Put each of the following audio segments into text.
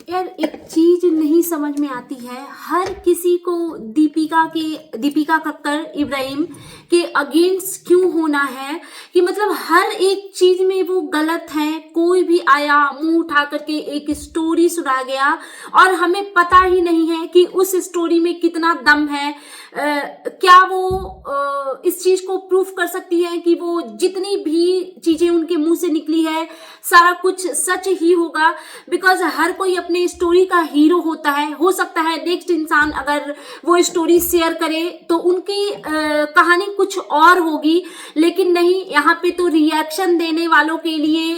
यार एक चीज नहीं समझ में आती है, हर किसी को दीपिका कक्कर इब्राहिम के अगेंस्ट क्यों होना है कि मतलब हर एक चीज में वो गलत है। कोई भी आया मुंह उठा करके एक स्टोरी सुना गया और हमें पता ही नहीं है कि उस स्टोरी में कितना दम है। क्या वो इस चीज को प्रूफ कर सकती है कि वो जितनी भी चीजें उनके मुंह से निकली है सारा कुछ सच ही होगा? बिकॉज हर कोई अपने स्टोरी का हीरो होता है। हो सकता है नेक्स्ट इंसान अगर वो स्टोरी शेयर करे तो उनकी कहानी कुछ और होगी, लेकिन नहीं, यहाँ पे तो रिएक्शन देने वालों के लिए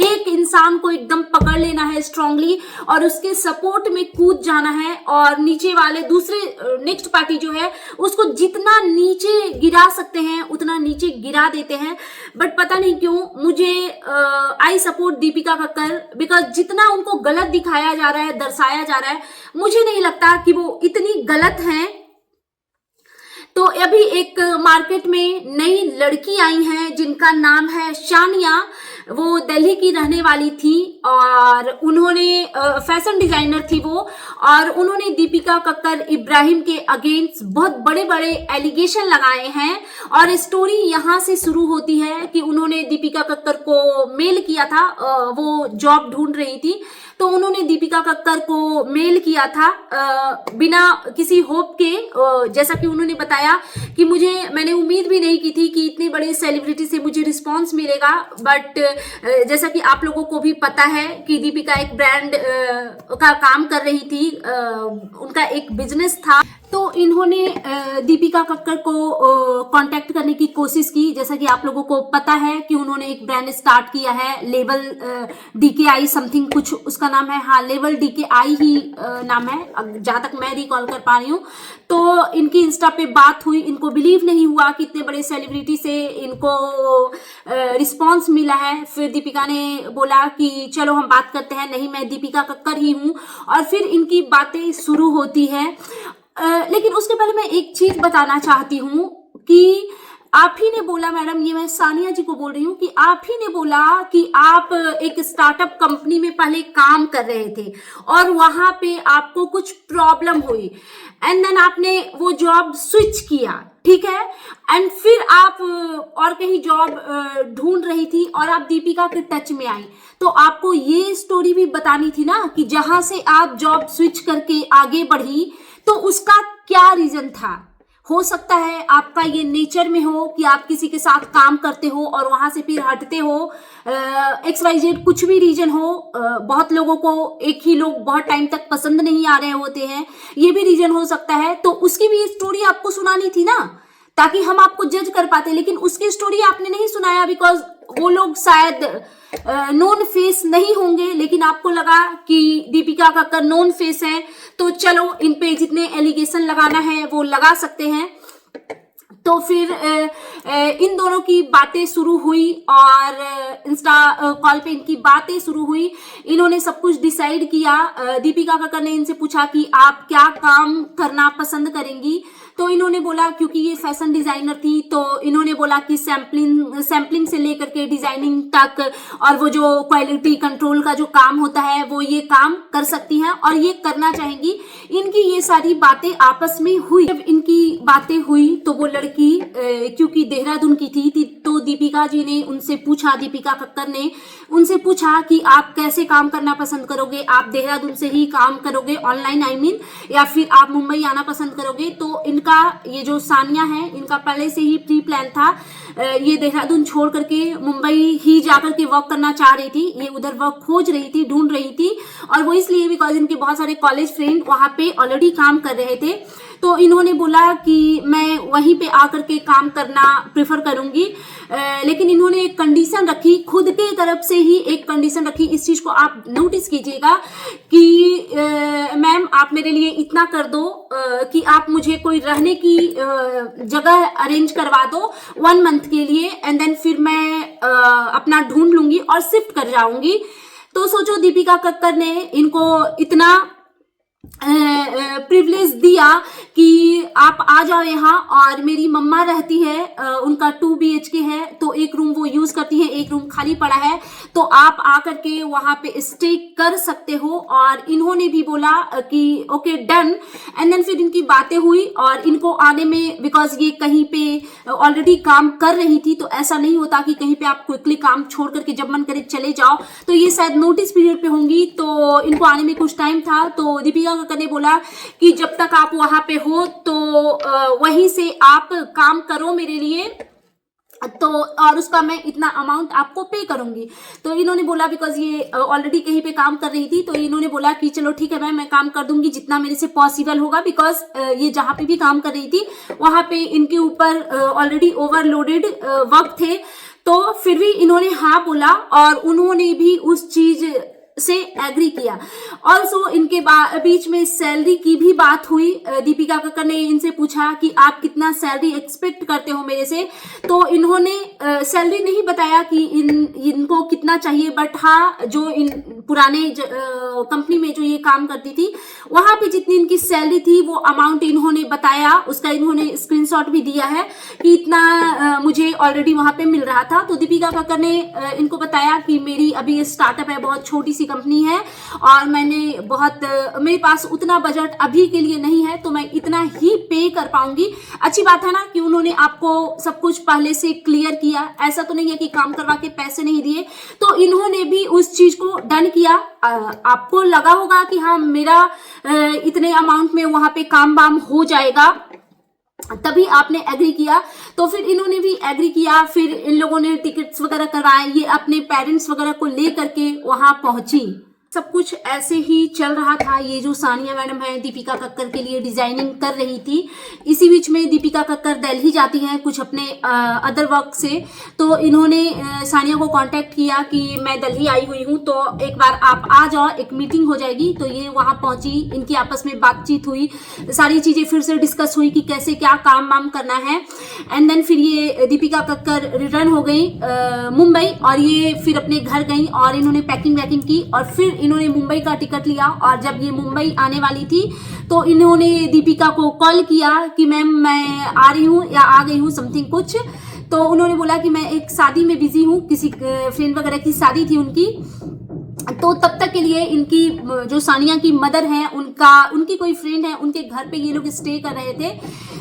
एक इंसान को एकदम पकड़ लेना है स्ट्रांगली और उसके सपोर्ट में कूद जाना है और नीचे वाले दूसरे नेक्स्ट पार्टी जो है उसको जितना नीचे गिरा सकते हैं उतना नीचे गिरा देते हैं। बट पता नहीं क्यों मुझे I support Deepika Kakkar, because जितना उनको गलत दिखाया जा रहा है, दर्शाया जा रहा है, मुझे नहीं लगता कि वो इतनी गलत हैं। तो अभी एक मार्केट में नई लड़की आई है जिनका नाम है शानिया। वो दिल्ली की रहने वाली थी और उन्होंने फैशन डिजाइनर थी वो, और उन्होंने दीपिका कक्कर इब्राहिम के अगेंस्ट बहुत बड़े बड़े एलिगेशन लगाए हैं। और स्टोरी यहाँ से शुरू होती है कि उन्होंने दीपिका कक्कर को मेल किया था, वो जॉब ढूंढ रही थी तो उन्होंने दीपिका कक्कर को मेल किया था बिना किसी होप के। जैसा कि उन्होंने बताया कि मैंने उम्मीद भी नहीं की थी कि इतनी बड़ी सेलिब्रिटी से मुझे रिस्पांस मिलेगा। बट जैसा कि आप लोगों को भी पता है कि दीपिका एक ब्रांड का काम कर रही थी, उनका एक बिजनेस था, तो इन्होंने दीपिका कक्कर को कांटेक्ट करने की कोशिश की। जैसा कि आप लोगों को पता है कि उन्होंने एक ब्रांड स्टार्ट किया है, लेवल DKI समथिंग कुछ उसका नाम है, हाँ लेवल DKI ही नाम है जहां तक मैं रिकॉल कर पा रही हूँ। तो इनकी इंस्टा पे बात हुई, इनको बिलीव नहीं हुआ कि इतने बड़े सेलिब्रिटी से इनको रिस्पॉन्स मिला है। फिर दीपिका ने बोला कि चलो हम बात करते हैं, नहीं मैं दीपिका कक्कर ही हूँ, और फिर इनकी बातें शुरू होती है। लेकिन उसके पहले मैं एक चीज बताना चाहती हूँ कि आप ही ने बोला, मैडम ये मैं सानिया जी को बोल रही हूँ, कि आप ही ने बोला कि आप एक स्टार्टअप कंपनी में पहले काम कर रहे थे और वहां पे आपको कुछ प्रॉब्लम हुई एंड देन आपने वो जॉब स्विच किया, ठीक है, एंड फिर आप और कहीं जॉब ढूंढ रही थी और आप दीपिका के टच में आई। तो आपको ये स्टोरी भी बतानी थी ना कि जहां से आप जॉब स्विच करके आगे बढ़ी तो उसका क्या रीजन था। हो सकता है आपका ये नेचर में हो कि आप किसी के साथ काम करते हो और वहां से फिर हटते हो, XYZ कुछ भी रीजन हो। बहुत लोगों को एक ही लोग बहुत टाइम तक पसंद नहीं आ रहे होते हैं, ये भी रीजन हो सकता है। तो उसकी भी स्टोरी आपको सुनानी थी ना, ताकि हम आपको जज कर पाते, लेकिन उसकी स्टोरी आपने नहीं सुनाया बिकॉज वो लोग शायद नोन फेस नहीं होंगे, लेकिन आपको लगा कि दीपिका कक्कर नोन फेस है तो चलो इन पे जितने एलिगेशन लगाना है वो लगा सकते हैं। तो फिर इन दोनों की बातें शुरू हुई और इंस्टा कॉल पे इनकी बातें शुरू हुई। इन्होंने सब कुछ डिसाइड किया। दीपिका कक्कर ने इनसे पूछा कि आप क्या काम करना पसंद करेंगी, तो इन्होंने बोला, क्योंकि ये फैशन डिजाइनर थी, तो इन्होंने बोला कि सैम्पलिंग से लेकर के डिजाइनिंग तक और वो जो क्वालिटी कंट्रोल का जो काम होता है वो ये काम कर सकती हैं और ये करना चाहेंगी। इनकी ये सारी बातें आपस में हुई। जब इनकी बातें हुई तो वो लड़की क्योंकि देहरादून की थी तो दीपिका जी ने उनसे पूछा, दीपिका कक्कर ने उनसे पूछा कि आप कैसे काम करना पसंद करोगे, आप देहरादून से ही काम करोगे ऑनलाइन आई मीन, या फिर आप मुंबई आना पसंद करोगे। तो इनका ये जो सानिया है इनका पहले से ही प्री प्लान था, ये देहरादून छोड़ करके मुंबई ही जाकर के वर्क करना चाह रही थी, ये उधर वर्क खोज रही थी, ढूंढ रही थी, और वो इसलिए बिकॉज इनके बहुत सारे कॉलेज फ्रेंड वहां पे ऑलरेडी काम कर रहे थे। तो इन्होंने बोला कि मैं वहीं पे आकर के काम करना प्रेफर करूंगी, लेकिन इन्होंने एक कंडीशन रखी, खुद के तरफ से ही एक कंडीशन रखी। इस चीज को आप नोटिस कीजिएगा कि मैम आप मेरे लिए इतना कर दो कि आप मुझे कोई रहने की जगह अरेंज करवा दो 1 मंथ के लिए एंड देन फिर मैं अपना ढूंढ लूंगी और शिफ्ट कर जाऊंगी। तो सोचो दीपिका कक्कर ने इनको इतना प्रिविलेज दिया कि आप आ जाओ यहाँ, और मेरी मम्मा रहती है, उनका 2 BHK है, तो एक रूम वो यूज करती है, एक रूम खाली पड़ा है, तो आप आकर के वहां पे स्टे कर सकते हो। और इन्होंने भी बोला कि ओके डन। एंड देन फिर इनकी बातें हुई, और इनको आने में, बिकॉज ये कहीं पे ऑलरेडी काम कर रही थी, तो ऐसा नहीं होता कि कहीं पे आप क्विकली काम छोड़ करके जब मन करे चले जाओ, तो ये शायद नोटिस पीरियड पे होंगी, तो इनको आने में कुछ टाइम था। तो दीपिका कक्कर ने बोला कि जब तक आप वहां पे हो तो वहीं से आप काम करो मेरे लिए, तो और उसका मैं इतना अमाउंट आपको पे करूंगी। तो इन्होंने बोला, बिकॉज ये ऑलरेडी कहीं पे काम कर रही थी, तो इन्होंने बोला कि चलो ठीक है मैं काम कर दूंगी जितना मेरे से पॉसिबल होगा, बिकॉज ये जहां पे भी काम कर रही थी वहां पे इनके ऊपर ऑलरेडी ओवरलोडेड वर्क थे। तो फिर भी इन्होंने हाँ बोला, और उन्होंने भी उस चीज से एग्री किया। ऑल्सो इनके बीच में सैलरी की भी बात हुई। दीपिका कक्कर ने इनसे पूछा कि आप कितना सैलरी एक्सपेक्ट करते हो मेरे से, तो इन्होंने सैलरी नहीं बताया कि इनको कितना चाहिए, बट हाँ जो इन पुराने कंपनी में जो ये काम करती थी वहां पे जितनी इनकी सैलरी थी वो अमाउंट इन्होंने बताया, उसका इन्होंने स्क्रीनशॉट भी दिया है कि इतना मुझे ऑलरेडी वहां पे मिल रहा था। तो दीपिका कक्कर ने इनको बताया कि मेरी अभी स्टार्टअप है, बहुत छोटी सी कंपनी है, और मेरे पास उतना बजट अभी के लिए नहीं है, तो मैं इतना ही पे कर पाऊंगी। अच्छी बात है ना कि उन्होंने आपको सब कुछ पहले से क्लियर किया, ऐसा तो नहीं है कि काम करवा के पैसे नहीं दिए, तो इन्होंने भी उस चीज को डन किया। आपको लगा होगा कि हाँ मेरा इतने अमाउंट में वहां पे काम वाम हो जाएगा, तभी आपने एग्री किया। तो फिर इन्होंने भी एग्री किया, फिर इन लोगों ने टिकट्स वगैरह करवाए, ये अपने पेरेंट्स वगैरह को ले करके वहां पहुंची। सब कुछ ऐसे ही चल रहा था। ये जो सानिया मैडम है दीपिका कक्कर के लिए डिजाइनिंग कर रही थी, इसी बीच में दीपिका कक्कर दिल्ली जाती हैं कुछ अपने अदर वर्क से। तो इन्होंने सानिया को कांटेक्ट किया कि मैं दिल्ली आई हुई हूँ, तो एक बार आप आ जाओ, एक मीटिंग हो जाएगी। तो ये वहां पहुंची, इनकी आपस में बातचीत हुई, सारी चीजें फिर से डिस्कस हुई कि कैसे क्या काम वाम करना है। एंड देन फिर ये दीपिका कक्कर रिटर्न हो गई मुंबई, और ये फिर अपने घर गई और इन्होंने पैकिंग वैकिंग की, और फिर इन्होंने मुंबई का टिकट लिया। और जब ये मुंबई आने वाली थी तो इन्होंने दीपिका को कॉल किया कि मैम मैं आ रही हूँ या आ गई हूँ समथिंग कुछ। तो उन्होंने बोला कि मैं एक शादी में बिजी हूँ, किसी फ्रेंड वगैरह की शादी थी उनकी। तो तब तक के लिए इनकी जो सानिया की मदर है उनकी कोई फ्रेंड है, उनके घर पे ये लोग स्टे कर रहे थे।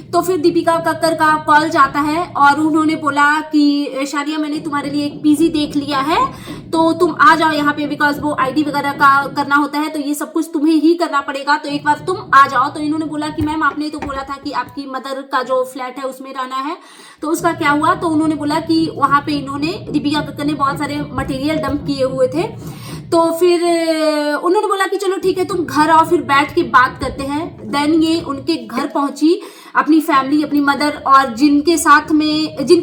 तो फिर दीपिका कक्कर का कॉल जाता है और उन्होंने बोला कि शानिया मैंने तुम्हारे लिए एक पीजी देख लिया है, तो तुम आ जाओ यहाँ पे, बिकॉज वो आईडी वगैरह का करना होता है, तो ये सब कुछ तुम्हें ही करना पड़ेगा, तो एक बार तुम आ जाओ। तो इन्होंने बोला कि मैम आपने तो बोला था कि आपकी मदर का जो फ्लैट है उसमें रहना है, तो उसका क्या हुआ। तो उन्होंने बोला कि वहां पे इन्होंने दीपिका कक्कर ने बहुत सारे मटेरियल डंप किए हुए थे। तो फिर उन्होंने बोला कि चलो ठीक है तुम घर आओ, फिर बैठ के बात करते हैं। देन ये उनके घर पहुंची, अपनी फैमिली, अपनी मदर, और जिनके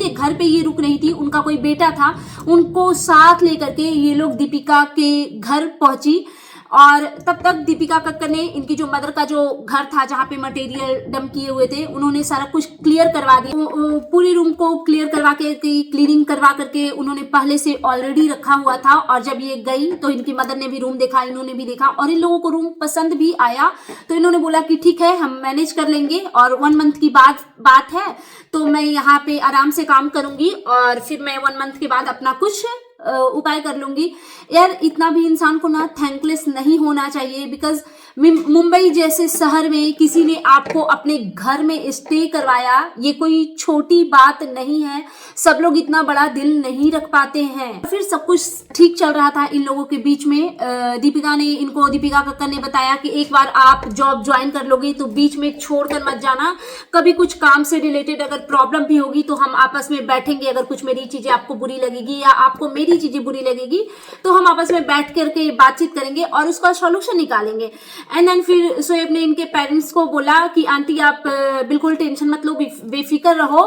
घर पे ये रुक रही थी उनका कोई बेटा था, उनको साथ लेकर के ये लोग दीपिका के घर पहुंची। और तब तक दीपिका कक्कर ने इनकी जो मदर का जो घर था जहाँ पे मटेरियल डंप किए हुए थे, उन्होंने सारा कुछ क्लियर करवा दिया। पूरे रूम को क्लियर करवा के क्लीनिंग करवा करके उन्होंने पहले से ऑलरेडी रखा हुआ था। और जब ये गई तो इनकी मदर ने भी रूम देखा, इन्होंने भी देखा, और इन लोगों को रूम पसंद भी आया। तो इन्होंने बोला कि ठीक है हम मैनेज कर लेंगे, और 1 मंथ की बात है, तो मैं यहाँ पे आराम से काम करूंगी, और फिर मैं 1 मंथ के बाद अपना कुछ उपाय कर लूंगी। यार इतना भी इंसान को ना थैंकलेस नहीं होना चाहिए, बिकॉज मुंबई जैसे शहर में किसी ने आपको अपने घर में स्टे करवाया, ये कोई छोटी बात नहीं है। सब लोग इतना बड़ा दिल नहीं रख पाते हैं। फिर सब कुछ ठीक चल रहा था इन लोगों के बीच में। दीपिका कक्कर ने बताया कि एक बार आप जॉब ज्वाइन कर लोगे तो बीच में छोड़कर मत जाना, कभी कुछ काम से रिलेटेड अगर प्रॉब्लम भी होगी तो हम आपस में बैठेंगे। अगर कुछ मेरी चीजें आपको बुरी लगेगी या आपको मेरी चीजें बुरी लगेगी तो हम आपस में बैठ करके बातचीत करेंगे और उसका सॉल्यूशन निकालेंगे। एंड देन फिर शोएब ने इनके पेरेंट्स को बोला कि आंटी आप बिल्कुल टेंशन मत लो, बेफिक्र रहो,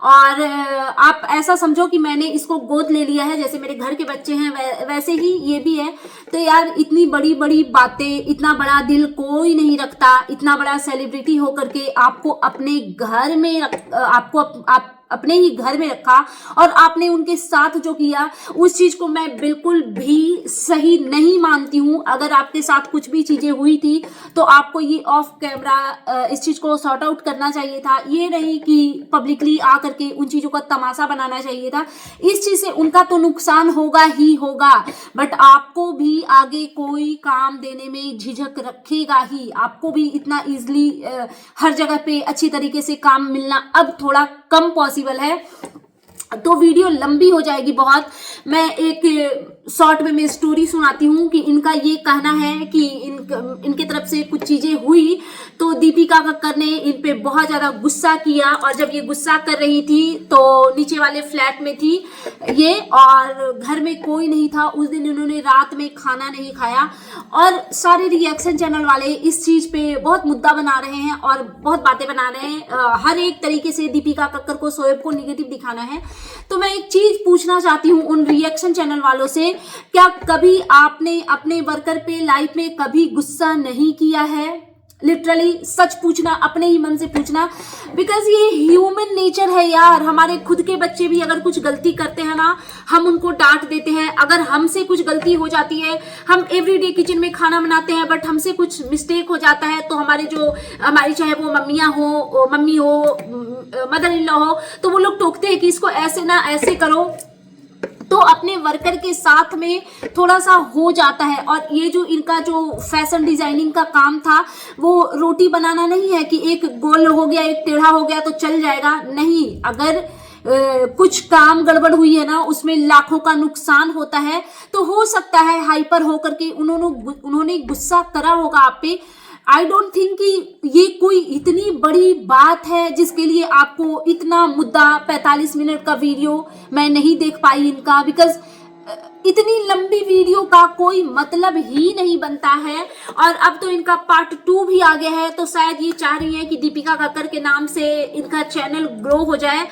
और आप ऐसा समझो कि मैंने इसको गोद ले लिया है, जैसे मेरे घर के बच्चे हैं वैसे ही ये भी है। तो यार इतनी बड़ी बड़ी बातें, इतना बड़ा दिल कोई नहीं रखता। इतना बड़ा सेलिब्रिटी होकर के आपको अपने घर में आप अपने ही घर में रखा और आपने उनके साथ जो किया उस चीज को मैं बिल्कुल भी सही नहीं मानती हूँ। अगर आपके साथ कुछ भी चीजें हुई थी तो आपको ये ऑफ कैमरा इस चीज को सॉर्ट आउट करना चाहिए था, ये नहीं कि पब्लिकली आकर के उन चीजों का तमाशा बनाना चाहिए था। इस चीज से उनका तो नुकसान होगा ही होगा, बट आपको भी आगे कोई काम देने में झिझक रखेगा ही। आपको भी इतना इजीली हर जगह पे अच्छी तरीके से काम मिलना अब थोड़ा कम पॉसिबल है, तो वीडियो लंबी हो जाएगी बहुत। मैं एक शॉर्ट में मैं स्टोरी सुनाती हूँ कि इनका ये कहना है कि इनके तरफ से कुछ चीजें हुई तो दीपिका कक्कर ने इन पे बहुत ज्यादा गुस्सा किया, और जब ये गुस्सा कर रही थी तो नीचे वाले फ्लैट में थी ये और घर में कोई नहीं था। उस दिन इन्होंने रात में खाना नहीं खाया और सारे रिएक्शन चैनल वाले इस चीज पे बहुत मुद्दा बना रहे हैं और बहुत बातें बना रहे हैं। हर एक तरीके से दीपिका कक्कर को, शोएब को निगेटिव दिखाना है। तो मैं एक चीज पूछना चाहती हूँ उन रिएक्शन चैनल वालों से, क्या कभी आपने अपने वर्कर पे लाइफ में कभी गुस्सा नहीं किया है? लिटरली सच पूछना, अपने ही मन से पूछना, बिकॉज ये ह्यूमन नेचर है यार। हमारे खुद के बच्चे भी अगर कुछ गलती करते हैं ना, हम उनको डांट देते हैं। अगर हमसे कुछ गलती हो जाती है, हम एवरीडे किचन में खाना बनाते हैं बट हमसे कुछ मिस्टेक हो जाता है, तो हमारी चाहे वो मम्मी हो, मदर इन लॉ हो, तो वो लोग टोकते हैं कि इसको ऐसे ना ऐसे करो। तो अपने वर्कर के साथ में थोड़ा सा हो जाता है। और ये जो इनका जो फैशन डिजाइनिंग का काम था, वो रोटी बनाना नहीं है कि एक गोल हो गया एक टेढ़ा हो गया तो चल जाएगा, नहीं। अगर कुछ काम गड़बड़ हुई है ना, उसमें लाखों का नुकसान होता है, तो हो सकता है हाइपर होकर के उन्होंने गुस्सा करा होगा आप पे। आई डोंट थिंक कि ये कोई इतनी बड़ी बात है जिसके लिए आपको इतना मुद्दा 45 मिनट का वीडियो मैं नहीं देख पाई इनका, बिकॉज इतनी लंबी वीडियो का कोई मतलब ही नहीं बनता है। और अब तो इनका पार्ट 2 भी आ गया है, तो शायद ये चाह रही है कि दीपिका कक्कर के नाम से इनका चैनल ग्रो हो जाए।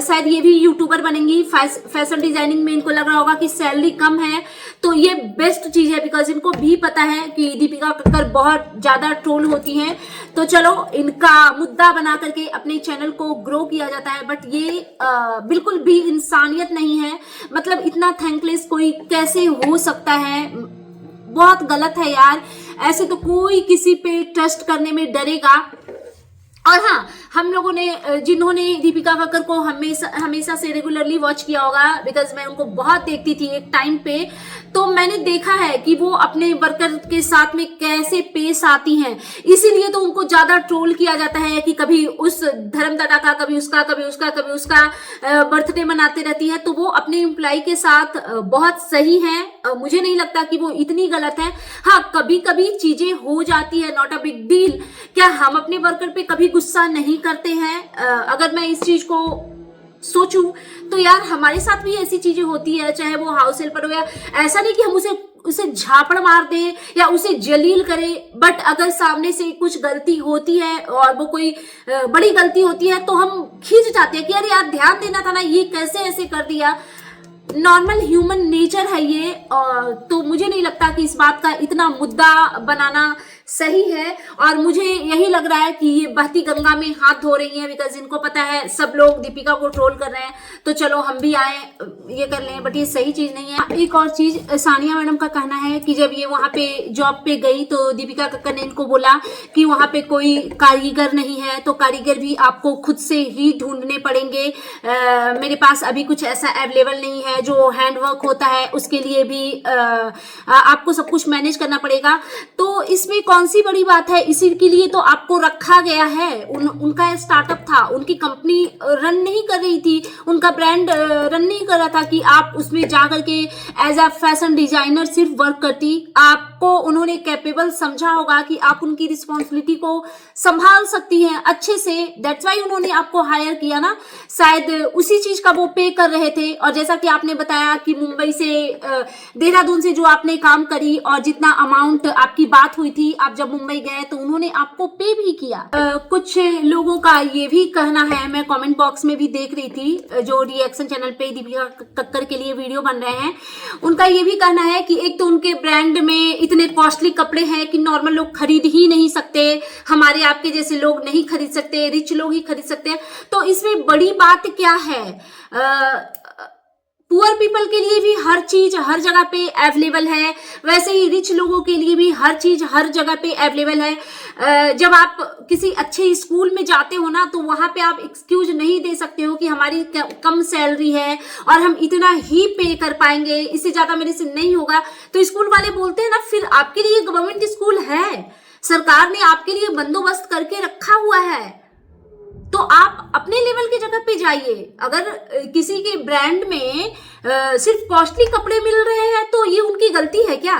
शायद ये भी यूट्यूबर बनेंगी। फैशन डिजाइनिंग में इनको लग रहा होगा कि सैलरी कम है, तो ये बेस्ट चीज है, बिकॉज इनको भी पता है कि दीपिका कक्कर बहुत ज्यादा ट्रोल होती हैं। तो चलो, इनका मुद्दा बना करके अपने चैनल को ग्रो किया जाता है, बट ये बिल्कुल भी इंसानियत नहीं है। मतलब इतना थैंकलेस कोई कैसे हो सकता है? बहुत गलत है यार। ऐसे तो कोई किसी पे ट्रस्ट करने में डरेगा। और हाँ, हम लोगों ने, जिन्होंने दीपिका कक्कर को हमेशा से रेगुलरली वॉच किया होगा, बिकॉज मैं उनको बहुत देखती थी एक टाइम पे, तो मैंने देखा है कि वो अपने वर्कर के साथ में कैसे पेश आती हैं। इसीलिए तो उनको ज्यादा ट्रोल किया जाता है कि कभी उस धर्मदादा का, कभी उसका बर्थडे मनाते रहती है। तो वो अपने एम्प्लॉय के साथ बहुत सही है, मुझे नहीं लगता कि वो इतनी गलत है। हाँ, कभी कभी चीजें हो जाती है, नॉट अ बिग डील। क्या हम अपने वर्कर पे कभी गुस्सा नहीं करते हैं? अगर मैं इस चीज को सोचूं तो यार हमारे साथ भी ऐसी चीजें होती है, चाहे वो हाउस हेल्पर हो, या ऐसा नहीं कि हम उसे झापड़ मार दें या उसे जलील करें, बट अगर सामने से कुछ गलती होती है और वो कोई बड़ी गलती होती है तो हम खींच जाते हैं कि अरे यार ध्यान देना था ना, ये कैसे ऐसे कर दिया। नॉर्मल ह्यूमन नेचर है ये। तो मुझे नहीं लगता कि इस बात का इतना मुद्दा बनाना सही है। और मुझे यही लग रहा है कि ये बहती गंगा में हाथ धो रही है, बिकॉज इनको पता है सब लोग दीपिका को ट्रोल कर रहे हैं, तो चलो हम भी आए ये कर लें, बट ये सही चीज नहीं है। एक और चीज, सानिया मैडम का कहना है कि जब ये वहां पे जॉब पे गई तो दीपिका कक्कर ने इनको बोला कि वहां पे कोई कारीगर नहीं है, तो कारीगर भी आपको खुद से ही ढूंढने पड़ेंगे। मेरे पास अभी कुछ ऐसा अवेलेबल नहीं है। जो हैंडवर्क होता है उसके लिए भी आपको सब कुछ मैनेज करना पड़ेगा। तो इसमें कौन सी बड़ी बात है? इसी के लिए तो आपको रखा गया है। उनका स्टार्टअप था, उनकी कंपनी रन नहीं कर रही थी, उनका ब्रांड रन नहीं कर रहा था कि आप उसमें जाकर के एज अ फैशन डिजाइनर सिर्फ वर्क करती। आपको उन्होंने कैपेबल समझा होगा कि आप उनकी रिस्पॉन्सिबिलिटी को संभाल सकती हैं अच्छे से, दैट्स वाई उन्होंने आपको हायर किया ना। शायद उसी चीज का वो पे कर रहे थे। और जैसा कि आपने बताया कि मुंबई से, देहरादून से जो आपने काम करी और जितना अमाउंट आपकी बात हुई थी, आप जब मुंबई गए तो उन्होंने आपको पे भी किया। कुछ लोगों का ये भी कहना है, मैं कमेंट बॉक्स में भी देख रही थी, जो रिएक्शन चैनल पे दीपिका कक्कर के लिए वीडियो बन रहे हैं, उनका ये भी कहना है कि एक तो उनके ब्रांड में इतने कॉस्टली कपड़े हैं कि नॉर्मल लोग खरीद ही नहीं सकते, हमारे आपके जैसे लोग नहीं खरीद सकते, रिच लोग ही खरीद सकते हैं। तो इसमें बड़ी बात क्या है, पुअर पीपल के लिए भी हर चीज हर जगह पे अवेलेबल है, वैसे ही रिच लोगों के लिए भी हर चीज हर जगह पे अवेलेबल है। जब आप किसी अच्छे स्कूल में जाते हो ना, तो वहां पे आप एक्सक्यूज नहीं दे सकते हो कि हमारी कम सैलरी है और हम इतना ही पे कर पाएंगे, इससे ज्यादा मेरे से नहीं होगा। तो स्कूल वाले बोलते हैं ना, फिर आपके लिए गवर्नमेंट स्कूल है, सरकार ने आपके लिए बंदोबस्त करके रखा हुआ है, तो आप अपने लेवल की जगह पे जाइए। अगर किसी के ब्रांड में सिर्फ कॉस्टली कपड़े मिल रहे हैं तो ये उनकी गलती है क्या?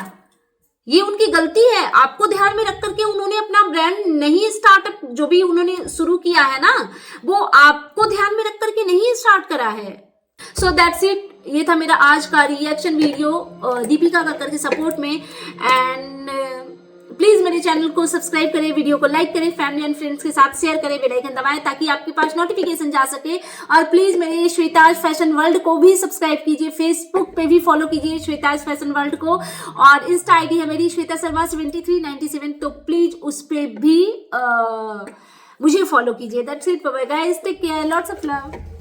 ये उनकी गलती है। आपको ध्यान में रख करके उन्होंने अपना ब्रांड नहीं, स्टार्टअप जो भी उन्होंने शुरू किया है ना, वो आपको ध्यान में रख करके नहीं स्टार्ट करा है। सो दैट्स इट, ये था मेरा आज का रिएक्शन वीडियो दीपिका कक्कर के सपोर्ट में। एंड प्लीज मेरे चैनल को सब्सक्राइब करें, वीडियो को लाइक करें, फैमिली एंड फ्रेंड्स के साथ शेयर करें, बेल आइकन दबाएं ताकि आपके पास नोटिफिकेशन जा सके। और प्लीज मेरे श्वेताज फैशन वर्ल्ड को भी सब्सक्राइब कीजिए, फेसबुक पे भी फॉलो कीजिए श्वेताज फैशन वर्ल्ड को, और इंस्टा आईडी है मेरी श्वेता शर्मा 7397, तो प्लीज उस पर भी मुझे फॉलो कीजिए। That's it, bye bye guys, take care, lots of love.